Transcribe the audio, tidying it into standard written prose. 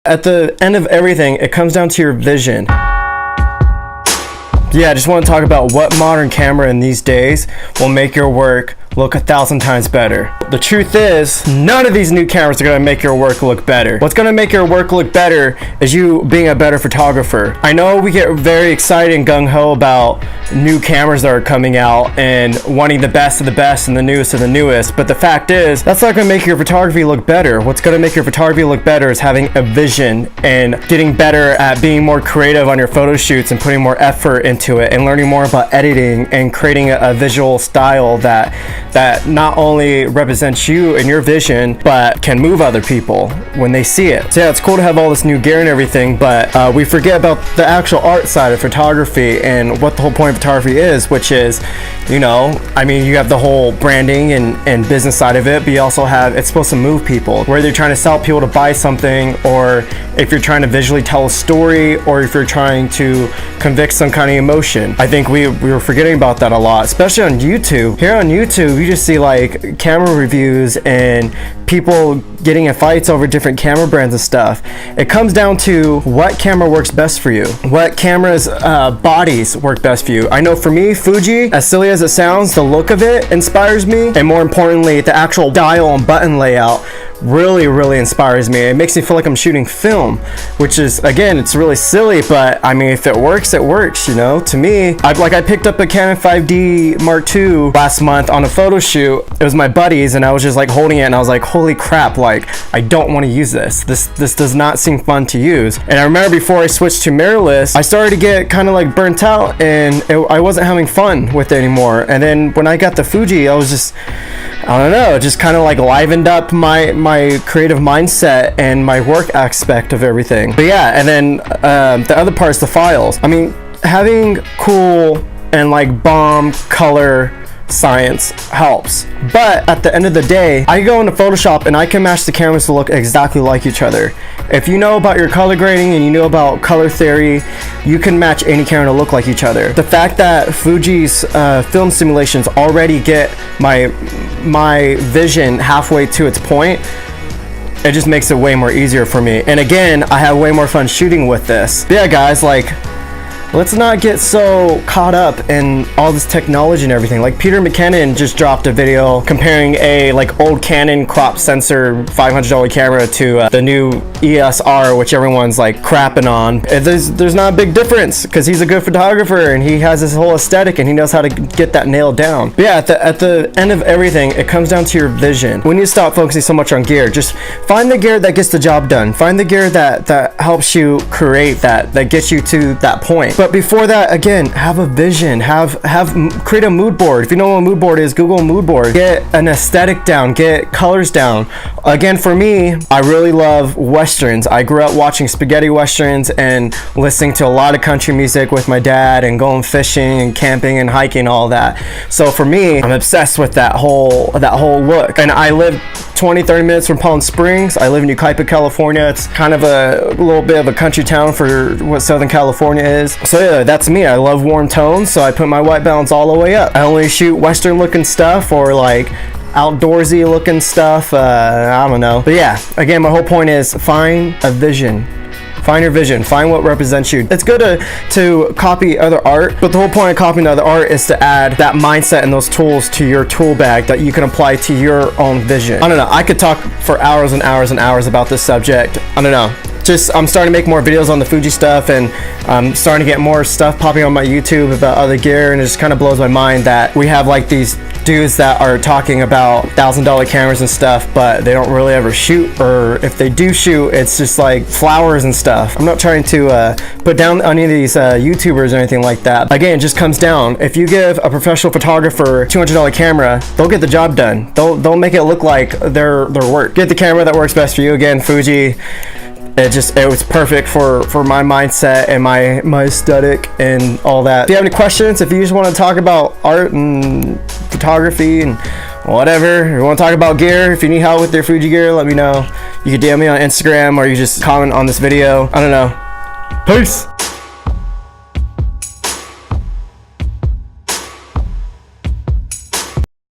at the end of everything, it comes down to your vision. Yeah, I just want to talk about what modern camera in these days will make your work look 1,000 times better. The truth is, none of these new cameras are going to make your work look better. What's going to make your work look better is you being a better photographer. I know we get very excited and gung-ho about new cameras that are coming out and wanting the best of the best and the newest of the newest, but the fact is, that's not going to make your photography look better. What's going to make your photography look better is having a vision and getting better at being more creative on your photo shoots and putting more effort into it and learning more about editing and creating a visual style that not only represents you and your vision, but can move other people when they see it. So yeah, it's cool to have all this new gear and everything, but we forget about the actual art side of photography and what the whole point of photography is, which is, you know, I mean, you have the whole branding and business side of it, but you also have, it's supposed to move people. Whether you're trying to sell people to buy something, or if you're trying to visually tell a story, or if you're trying to convict some kind of emotion. I think we were forgetting about that a lot, especially on YouTube. Here on YouTube, you just see like camera reviews and people getting in fights over different camera brands and stuff. It comes down to what camera works best for you, what camera's bodies work best for you. I know for me, Fuji, as silly as it sounds, the look of it inspires me, and more importantly, the actual dial and button layout really inspires me. It makes me feel like I'm shooting film, which is, again, it's really silly, but I mean, if it works, it works, you know. To me, I picked up a Canon 5D Mark II last month on a photo shoot. It was my buddy's, and I was just like holding it, and I was like, holy crap, like, I don't want to use this. This does not seem fun to use. And I remember before I switched to mirrorless, I started to get kind of like burnt out, and I wasn't having fun with it anymore. And then when I got the Fuji, I was just, I don't know, just kind of like livened up my creative mindset and my work aspect of everything. But yeah, and then the other part is the files. I mean, having cool and like bomb color science helps, but at the end of the day, I go into Photoshop and I can match the cameras to look exactly like each other. If you know about your color grading and you know about color theory, you can match any camera to look like each other. The fact that Fuji's film simulations already get my vision halfway to its point, it just makes it way more easier for me. And again, I have way more fun shooting with this. But yeah, guys, like, let's not get so caught up in all this technology and everything. Like Peter McKinnon just dropped a video comparing a like old Canon crop sensor $500 camera to the new ESR, which everyone's like crapping on. There's not a big difference because he's a good photographer and he has his whole aesthetic and he knows how to get that nailed down. But yeah, at the end of everything, it comes down to your vision. We need to stop focusing so much on gear. Just find the gear that gets the job done. Find the gear that helps you create that gets you to that point. But before that, again, have a vision, create a mood board. If you know what a mood board is, Google a mood board. Get an aesthetic down, get colors down. Again, for me, I really love Westerns. I grew up watching spaghetti Westerns and listening to a lot of country music with my dad and going fishing and camping and hiking, all that. So for me, I'm obsessed with that whole look. And I live 20-30 minutes from Palm Springs. I live in Yucaipa, California. It's kind of a little bit of a country town for what Southern California is. So yeah, that's me. I love warm tones, so I put my white balance all the way up. I only shoot Western looking stuff or like outdoorsy looking stuff. I don't know. But yeah, again, my whole point is find a vision. Find your vision. Find what represents you. It's good to copy other art, but the whole point of copying other art is to add that mindset and those tools to your tool bag that you can apply to your own vision. I don't know. I could talk for hours and hours and hours about this subject. I don't know. I'm starting to make more videos on the Fuji stuff, and I'm starting to get more stuff popping on my YouTube about other gear, and it just kind of blows my mind that we have like these dudes that are talking about $1,000 cameras and stuff, but they don't really ever shoot, or if they do shoot, it's just like flowers and stuff. I'm not trying to put down any of these YouTubers or anything like that. Again, it just comes down, if you give a professional photographer a $200 camera, they'll get the job done. They'll make it look like their work. Get the camera that works best for you. Again, Fuji. It was perfect for my mindset and my aesthetic and all that. If you have any questions, if you just want to talk about art and photography and whatever, if you want to talk about gear, if you need help with your Fuji gear, let me know. You can DM me on Instagram or you just comment on this video. I don't know. Peace.